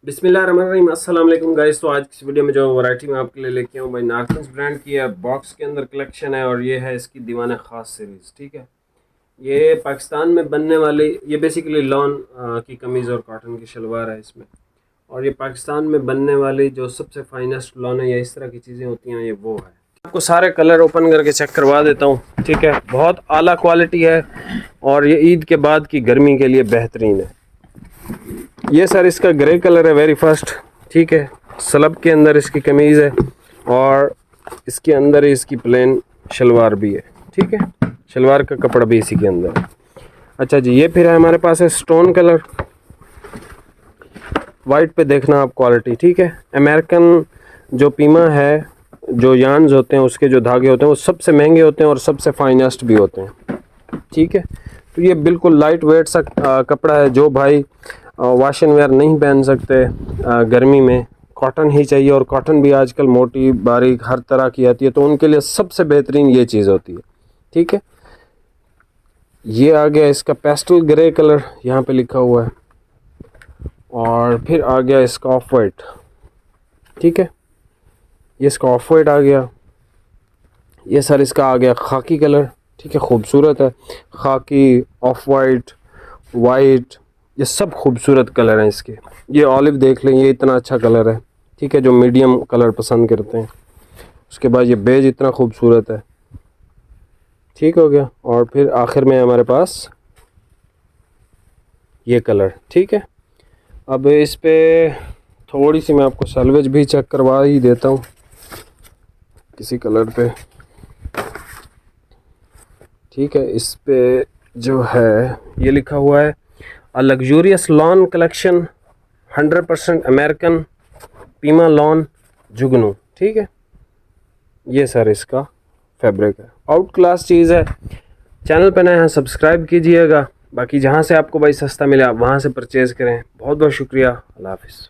बिस्मिल्लाहिर्रहमानिर्रहीम, अस्सलाम वालेकुम गाइस। तो आज की वीडियो में जो वैरायटी मैं आपके लिए लेके आऊँ भाई, नार्कन्स ब्रांड की है। बॉक्स के अंदर कलेक्शन है और ये है इसकी दीवाना ख़ास सीरीज़। ठीक है, ये पाकिस्तान में बनने वाली, ये बेसिकली लॉन की कमीज़ और कॉटन की शलवार है इसमें। और ये पाकिस्तान में बनने वाली जो सबसे फाइनेस्ट लॉन है या इस तरह की चीज़ें होती हैं, ये वो है। आपको सारे कलर ओपन करके चेक करवा देता हूँ। ठीक है, बहुत आला क्वालिटी है और ये ईद के बाद की गर्मी के लिए बेहतरीन है। ये सर इसका ग्रे कलर है वेरी फर्स्ट। ठीक है, सलब के अंदर इसकी कमीज़ है और इसके अंदर इसकी प्लेन शलवार भी है। ठीक है, शलवार का कपड़ा भी इसी के अंदर है। अच्छा जी, ये फिर है हमारे पास है स्टोन कलर, वाइट पे देखना आप क्वालिटी। ठीक है, अमेरिकन जो पीमा है, जो यान्स होते हैं उसके जो धागे होते हैं वो सबसे महंगे होते हैं और सबसे फाइनेस्ट भी होते हैं। ठीक है, तो ये बिल्कुल लाइट वेट सा कपड़ा है। जो भाई वॉश एंड वेयर नहीं पहन सकते गर्मी में, कॉटन ही चाहिए, और कॉटन भी आजकल मोटी बारीक हर तरह की आती है, तो उनके लिए सबसे बेहतरीन ये चीज़ होती है। ठीक है, ये आ गया इसका पेस्टल ग्रे कलर, यहाँ पे लिखा हुआ है, और फिर आ गया इसका ऑफ वाइट। ठीक है, ये इसका ऑफ वाइट आ गया। ये सर इसका आ गया खाकी कलर। ठीक है, खूबसूरत है, खाकी, ऑफ वाइट, वाइट, ये सब खूबसूरत कलर हैं इसके। ये ऑलिव देख लें, ये इतना अच्छा कलर है। ठीक है, जो मीडियम कलर पसंद करते हैं। उसके बाद ये बेज इतना खूबसूरत है। ठीक हो गया, और फिर आखिर में हमारे पास ये कलर। ठीक है, अब इस पे थोड़ी सी मैं आपको सलवेज भी चेक करवा ही देता हूँ किसी कलर पे। ठीक है, इस पे जो है ये लिखा हुआ है a luxurious lawn collection 100% American Pima lawn जुगनू। ठीक है, ये सर इसका फैब्रिक है, आउट क्लास चीज़ है। चैनल पे नए हैं, सब्सक्राइब कीजिएगा। बाकी जहाँ से आपको भाई सस्ता मिले आप वहाँ से परचेज़ करें। बहुत बहुत शुक्रिया, अल्लाह हाफिज़।